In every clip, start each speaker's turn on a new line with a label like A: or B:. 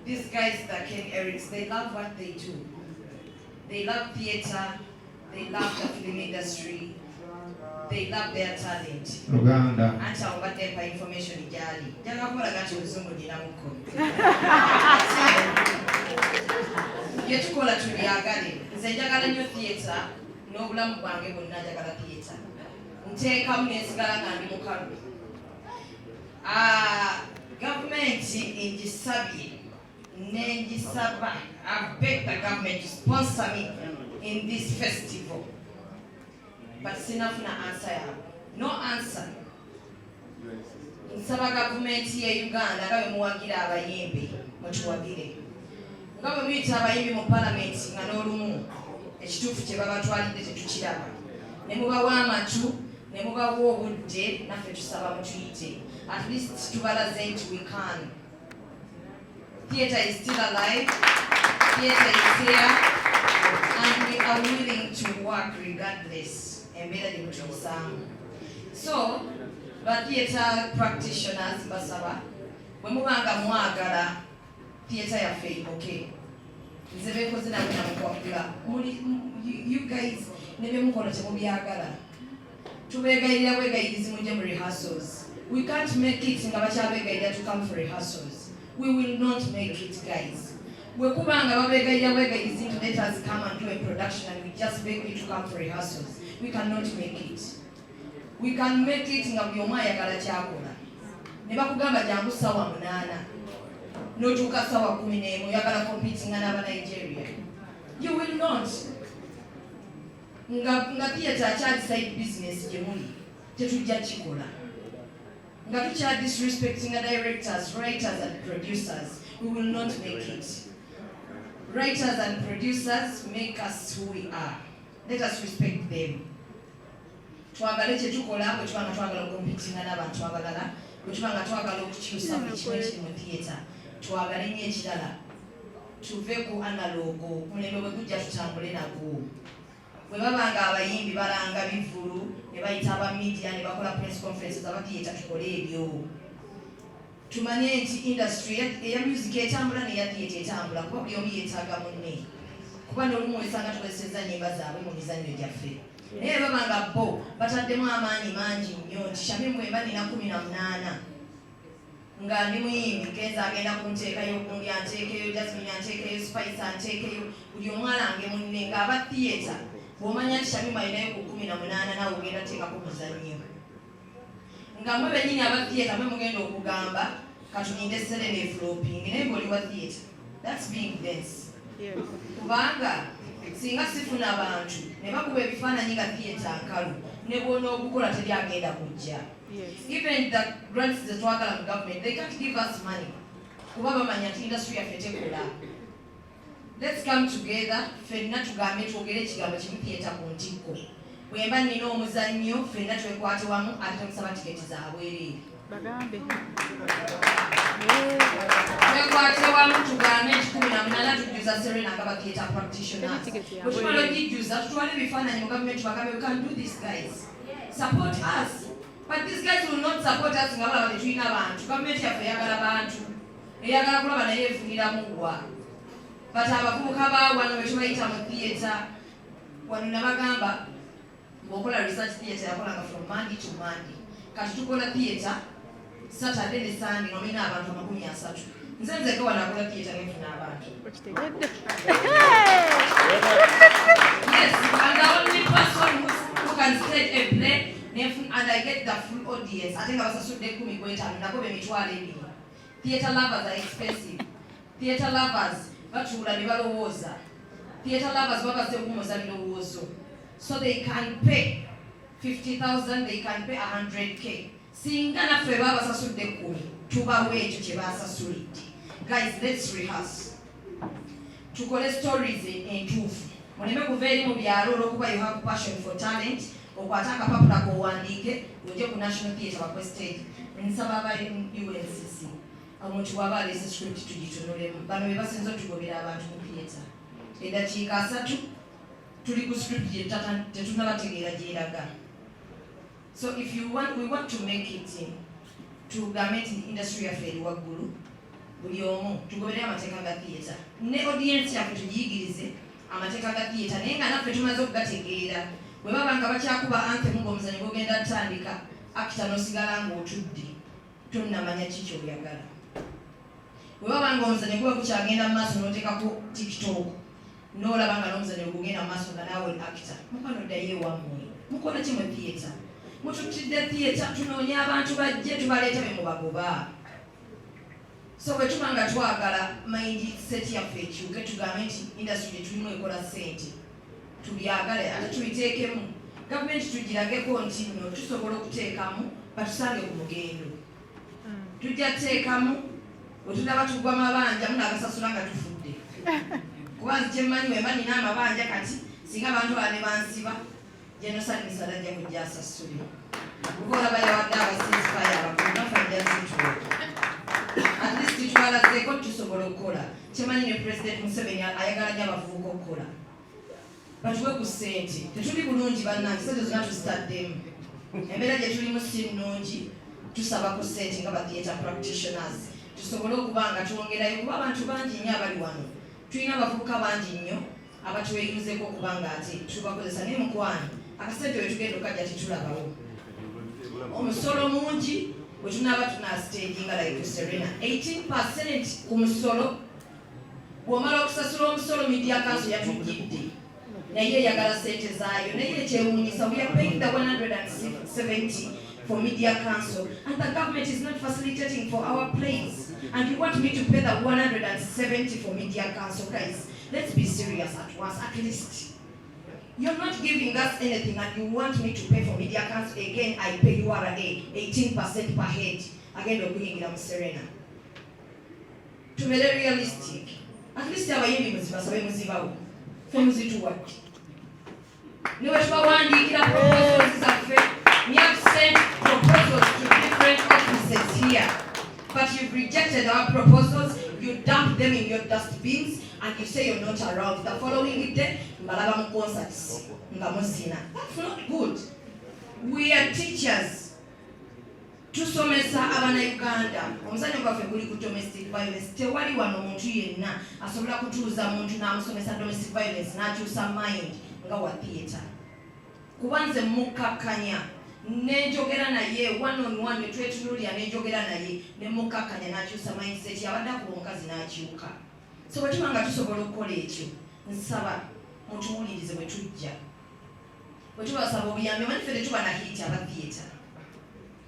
A: these guys, the Ken Erics, they love what they do. They love theatre, they love the film industry, they love their talent.
B: Uganda.
A: And so what their information is jali. Janga kola gachi uzungu di namukwakula. Yetukola tuliyagale. Nze njagala nnyo theatre n'obulamu bwange bwonna njagala theatre. Nteeka munesigala nga ndi mukalu. Government injisabye nenjisaba. I beg the government to sponsor me in this festival. But sinafuna answer yabo. No answer. Nsaba government ya Uganda nga bemuwagira abayimbi mutuwagire. Nga bwe muyita abayimbi mu parliament nga n'olumu ekituufu kye babatwalidde tetukiraba. Ne mubawa amatu, ne mubawa obudde, naffe tusaba mutuyite. At least tubalaze nti we can. Theatre is still alive. Theatre is here. And we are willing to work regardless. So, but theatre practitioners, basaba, when we want to mwagala theatre ya faith, okay? You guys, never mukono temubyagala. Tubegayira wegayirizi muje mu rehearsals. We can't make it ngabachabegayira to come for rehearsals. We will not make it, guys. Wekubanga babegayira wegayirizi to let us come and do a production and we just beg you to come for rehearsals. We cannot make it. We can make it nga buli omu ayagala kyakola. Ne bakugamba jangu sawa 8. N'otuuka sawa 11 oyagala competinga n'aba Nigeria. You will not. Nga theatre akyali side business gye muli. Tetujja kikola. Nga tukya disrespecting directors, writers and producers. We will not make it. Writers and producers make us who we are. Let us respect them. Twagala kye tukola bwe tubanga twagala okumpitinga n'abantu abalala, bwe tubanga twagala okukyusa buli kimu ekiri mu theatre, twagala nnyo ekirala. Tuve ku analogo, mulembe bwe gujja tutambule nagwo. Bwe babanga abayimbi balanga bivulu, ne bayita aba media ne bakola press conferences aba theatre tukole ebyo. Tumanye nti industry eya music etambula neya theatre etambula kuba buli omu yeetaaga munne. Kuba n'olumu esanga tukozesezza nnyimba zaabwe mu mizannyo gyaffe. Naye babanga bo bataddemu amaanyi mangi nnyo nti Shamim Mwemba nina 18 nga ndi muyimbi Kenza agenda kunteekayo, Gundi anteekeyo, Jasmine anteekeyo, Spice anteekeyo, buli omu alange munne ng'aba theatre bw'omanya nti Shamim alinayo ku 18 naawe ogenda teekako muzannyo. Nga mwe bennyini aba theatre mwe mugenda okugamba katulinde Serena flopping naye ng'oli wa theatre. That's being dense. Kubanga singa sifuna abantu ne bakuba ebifaananyi nga theatre nkalu ne bwona okukola tebyagenda kujja. Even the grants zetwagala mu government, they can't give us money kuba bamanya nti industry yaffe tekola. Let's come together, ffenna tugambe twogere ekigambo kimu theatre ku ntikko. Bwemba nnina omuzannyo ffenna twekwate wamu ate temusaba tiketi za bwereere. Twekwate wamu tugambe nti 18 tujjuza Serena nga ba theatre practitioners. Bwe tumala ogijjuza tutwale ebifaananyi mu gavumenti tubagambe we can do this, guys. Support us. But these guys will not support us nga balaba tetulina bantu. Gavumenti yaffe eyagala bantu. Eyagala kulaba naye efuniramu wa. But abavubuka baawano be tubayita mu theatre wano nabagamba bw'okola research theatre yakolanga from Monday to Monday. Kati tukola theatre Saturday ne Sunday nomina abantu 30. Nze nzeke wano akola theatre nefuna abantu. Yes, and the only person who can stage a play and I get the full audience. I think I was a student who went and nakobe mitwale ebi. Theatre lovers are expensive. Theatre lovers batula ne balowooza. Theatre lovers babase kumuzannyo. So they can pay 50,000, they can pay 100K. Singa naffe babasasudde 10 tubawe ekyo kye basasulidde. Guys, let's rehearse. Tukole stories entuufu. Muleme kuva eri mu byalo olw'okuba you have passion for talent. Okwata akapapula kowandiike ojje ku National Theatre bakwestage. Nsaba aba UNCC. Omuntu waba alese script tugitunulemu. Bano be basinza otugobera abantu mu theatre. Eddakiika 3 tuli ku script gye tetunabategeera gyeraga. So if we want to make it in to garment industry yaffe eri waggulu, buli omu tugobere amateeka ga theatre ne audience yaffe tugiyigirize amateeka ga theatre naye nga naffe tumaze okugategeera bwe baba nga bakyakuba anthem ng'omuzanyo gogenda tutandika akita n'osigala ng'otudde tonnamanya ki ky'oyagala bwe baba nga omuzanyo guba gukyagenda mu maaso n'oteekako tiktok n'olaba nga n'omuzanyo gugenda mu maaso nga naawe akita mukwano ddayo ewammwe mukola ki mu theatre mututidde theatre tunoonya abantu bajje tubaleeta be mubagoba so bwe tuba nga twagala mindset yaffe ekyuke tugambe nti industry gye tulimu ekola ssente tubyagale ate tubiteekemu gavumenti tugirageko nti nno tusobola okuteekamu batusange ku mugendo tujja teekamu bwe tulaba tugwa amabanja munagasasula nga tufudde kuba nzi kyemmanyi wemba nina amabanja kati singa abantu bane bansiba genosadmisala ajja kujja asasule kuba olaba yawadde abasinsipayo abakulu nafajja zituuka at least tubalazeeko tusobola okukola kyemanyi ne president Museveni ayagala nnyo abavubuka okukola batuwe ku ssente tetuli bulungi bannange sente zonna tuzitaddemu embeera gye tulimu si nnungi tusaba ku ssente nga ba theatre practitioners tusobole okuba nga twongerayo kuba abantu bangi nnyo abali wano tulina abavubuka bangi nnyo abatweyunzeko okuba nga ate tubakozesa naye mukwano akasente we tugenda okajja titulabawo omusolo mungi bwe tunaaba tunastaging like Serena 18% ku musolo bw'omala okusasula omusolo media council yatugidde naye eyagala ssente zaayo naye ekyewuunyisa we are paying the 170 for media council and the government is not facilitating for our plays and you want me to pay the 170 for media council. Guys, let's be serious at once. At least you're not giving us anything and you want me to pay for media council again. I pay you 18% per head again. Okuhingira mu Serena to be realistic. At least abayimbi muzibasabe muzibawo fe muzituwadde niwe tubawandikira proposals zaffe. We have sent proposals to different offices here, but you've rejected our proposals. You dump them in your dustbins and you say you're not around. The following day, mbalaba mu concerts nga muzina. That's not good. We are teachers. Tusomesa abana Uganda. Omuzanyo gwaffe guli ku domestic violence. Tewali wano omuntu yenna asobola kutuuza muntu n'amusomesa domestic violence n'akyusa mind nga wa theatre. Kubanze mukakkanya nenjogera naye one on one netwetunulira nenjogera naye nemukakkanya n'akyusa mindset yabadde akuba omukazi n'akyuka. So bwe tuba nga tusobola okukola ekyo nsaba mutuwulirize bwe tujja bwe tubasaba obuyambi manyi ffe tetuba na hiti aba theatre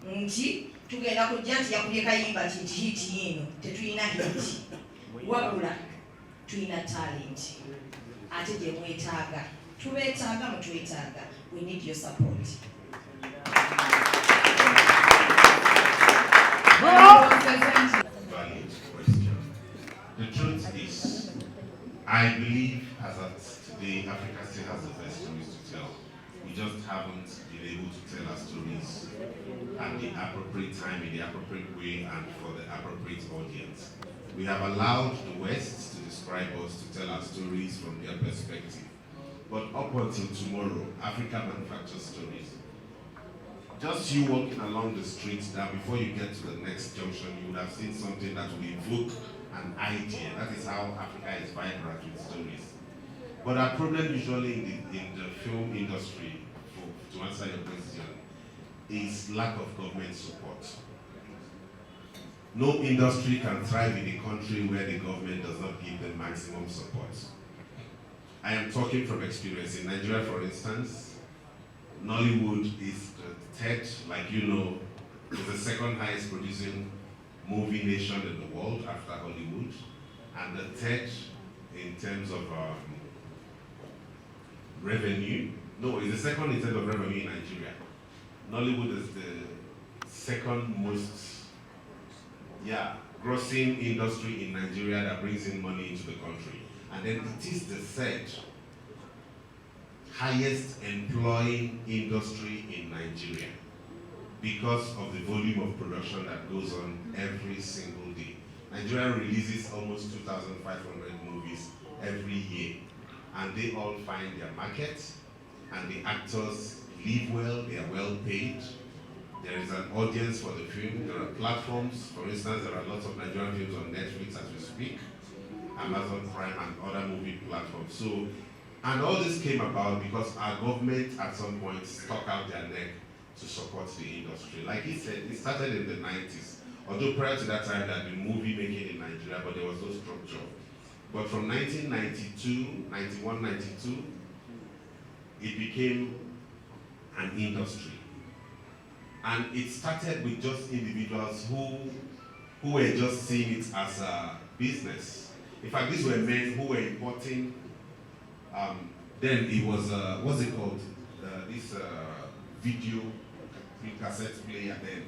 A: nti tugenda kujja nti yakubye kayimba nti hiti yino tetulina hiti wabula tulina talent ate gye mwetaaga tubeetaaga mutwetaaga. We need your support.
B: Valid question. The truth is, I believe as at today, Africa still has the best stories to tell. We just haven't been able to tell our stories at the appropriate time, in the appropriate way, and for the appropriate audience. We have allowed the West to describe us, to tell our stories from their perspective. But up until tomorrow, Africa manufactures stories. Just you walking along the streets now, before you get to the next junction, you would have seen something that will evoke an idea. That is how Africa is vibrant with stories. But our problem usually in the film industry, to answer your question, is lack of government support. No industry can thrive in a country where the government does not give them maximum support. I am talking from experience. In Nigeria, for instance, Nollywood is the third, like you know, is the second highest producing movie nation in the world after Hollywood, and the third in terms of revenue. No, it's the second in terms of revenue in Nigeria. Nollywood is the second most, grossing industry in Nigeria that brings in money into the country. And then it is the third highest employing industry in Nigeria because of the volume of production that goes on every single day. Nigeria releases almost 2,500 movies every year, and they all find their market, and the actors live well, they are well paid. There is an audience for the film. There are platforms. For instance, there are lots of Nigerian films on Netflix Netflix as we speak, Amazon Prime and other movie platforms. So, and all this came about because our government at some point stuck out their neck to support the industry. Like he said, it started in the 90s. Although prior to that time there had been movie making in Nigeria, but there was no structure. But from 1992, 91, 92, it became an industry. And it started with just individuals who were just seeing it as a business. In fact, these were men who were importing, then it was, what's it called? This video cassette player then,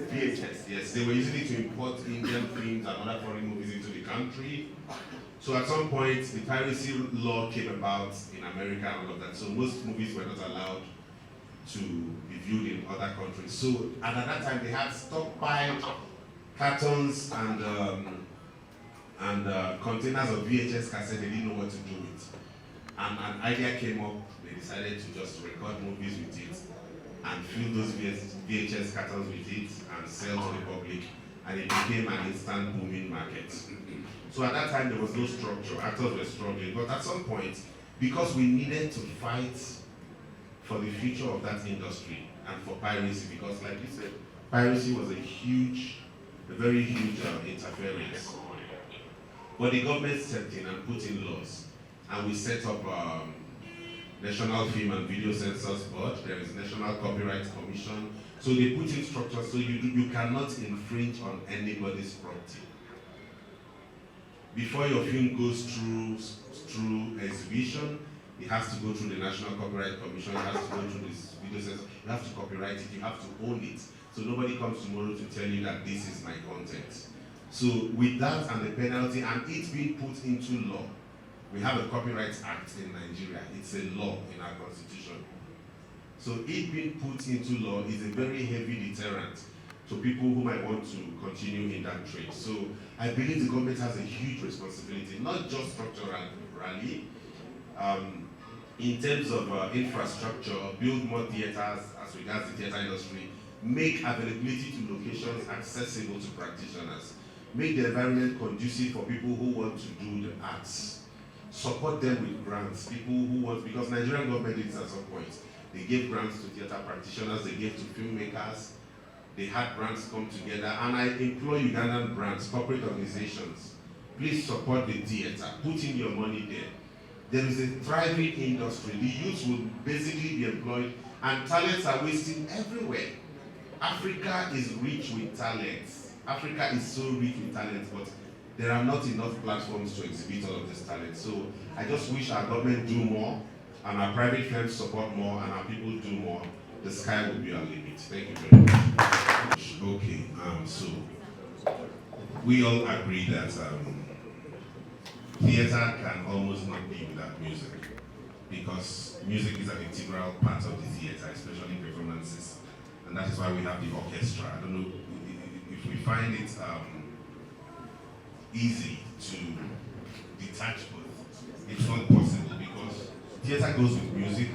B: VHS, yes. They were using it to import Indian films and other foreign movies into the country. So at some point, the piracy law came about in America and all of that. So most movies were not allowed to be viewed in other countries. So and at that time, they had stockpiled cartons and containers of VHS cassette. They didn't know what to do with. And an idea came up. They decided to just record movies with it and fill those VHS cartons with it and sell to the public. And it became an instant booming market. So at that time, there was no structure. Actors were struggling. But at some point, because we needed to fight for the future of that industry and for piracy, because like you said, piracy was a very huge interference. But the government stepped in and put in laws. And we set up National Film and Video Censors Board. There is National Copyright Commission. So they put in structure so you cannot infringe on anybody's property. Before your film goes through exhibition, it has to go through the National Copyright Commission, it has to go through this video censor, you have to copyright it, you have to own it. So nobody comes tomorrow to tell you that this is my content. So with that and the penalty and it being put into law, we have a Copyright Act in Nigeria. It's a law in our constitution. So it being put into law is a very heavy deterrent to people who might want to continue in that trade. So I believe the government has a huge responsibility, not just structurally, in terms of infrastructure, build more theaters as regards the theater industry, make availability to locations accessible to practitioners, make the environment conducive for people who want to do the arts, support them with grants, people who want, because Nigerian government did it at some point. They gave grants to theater practitioners, they gave to filmmakers, they had brands come together, and I employ Ugandan brands, corporate organizations. Please support the theater, put in your money there. There is a thriving industry. The youth will basically be employed, and talents are wasting everywhere. Africa is rich with talents. Africa is so rich with talents, but there are not enough platforms to exhibit all of this talent. So I just wish our government do more, and our private firms support more, and our people do more. The sky will be our limit. Thank you very much. Okay, so we all agree that theater can almost not be without music, because music is an integral part of the theater, especially performances, and that is why we have the orchestra. I don't know if we find it easy to detach both. It's not possible, because theater goes with music,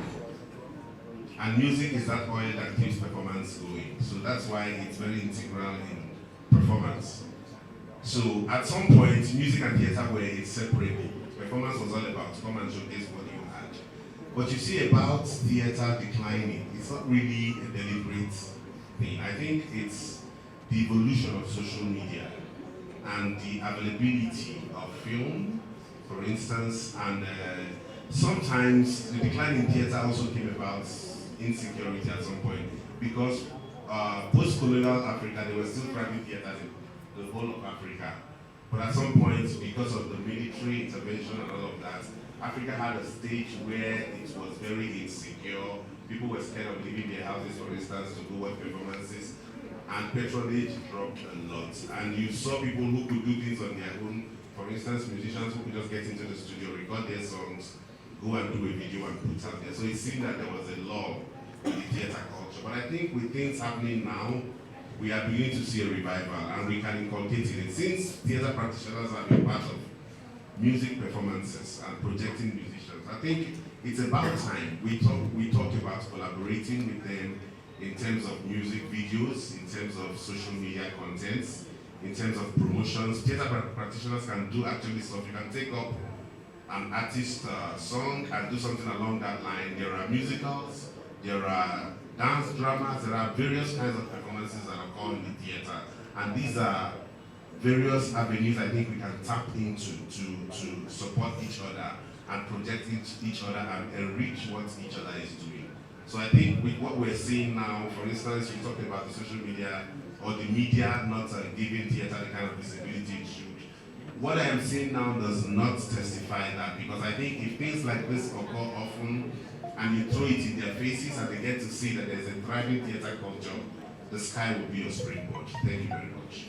B: and music is that oil that keeps performance going. So that's why it's very integral in performance. So at some point, music and theater were inseparable. Performance was all about come and showcase what you had. But you see about theater declining, it's not really a deliberate thing. I think it's the evolution of social media and the availability of film, for instance, and sometimes the decline in theater also came about insecurity at some point, because post-colonial Africa, there were still private theaters in the whole of Africa. But at some point, because of the military intervention and all of that, Africa had a stage where it was very insecure. People were scared of leaving their houses, for instance, to go watch performances, and patronage dropped a lot. And you saw people who could do things on their own. For instance, musicians who could just get into the studio, record their songs, go and do a video and put out there. So it seemed that there was a law in the theater culture. But I think with things happening now, we are beginning to see a revival, and we can inculcate it. Since theater practitioners have been part of music performances and projecting musicians, I think it's about time we talk about collaborating with them in terms of music videos, in terms of social media contents, in terms of promotions. Theater practitioners can do actually stuff. You can take up an artist song and do something along that line. There are musicals, there are dance dramas, there are various kinds of performances that are called in the theater. And these are various avenues I think we can tap into to support each other and project each other and enrich what each other is doing. So I think with what we're seeing now, for instance, you talked about the social media or the media not giving theater the kind of visibility it should. What I am seeing now does not testify that, because I think if things like this occur often and you throw it in their faces and they get to see that there's a thriving theater culture, the sky will be your springboard. Thank you very much.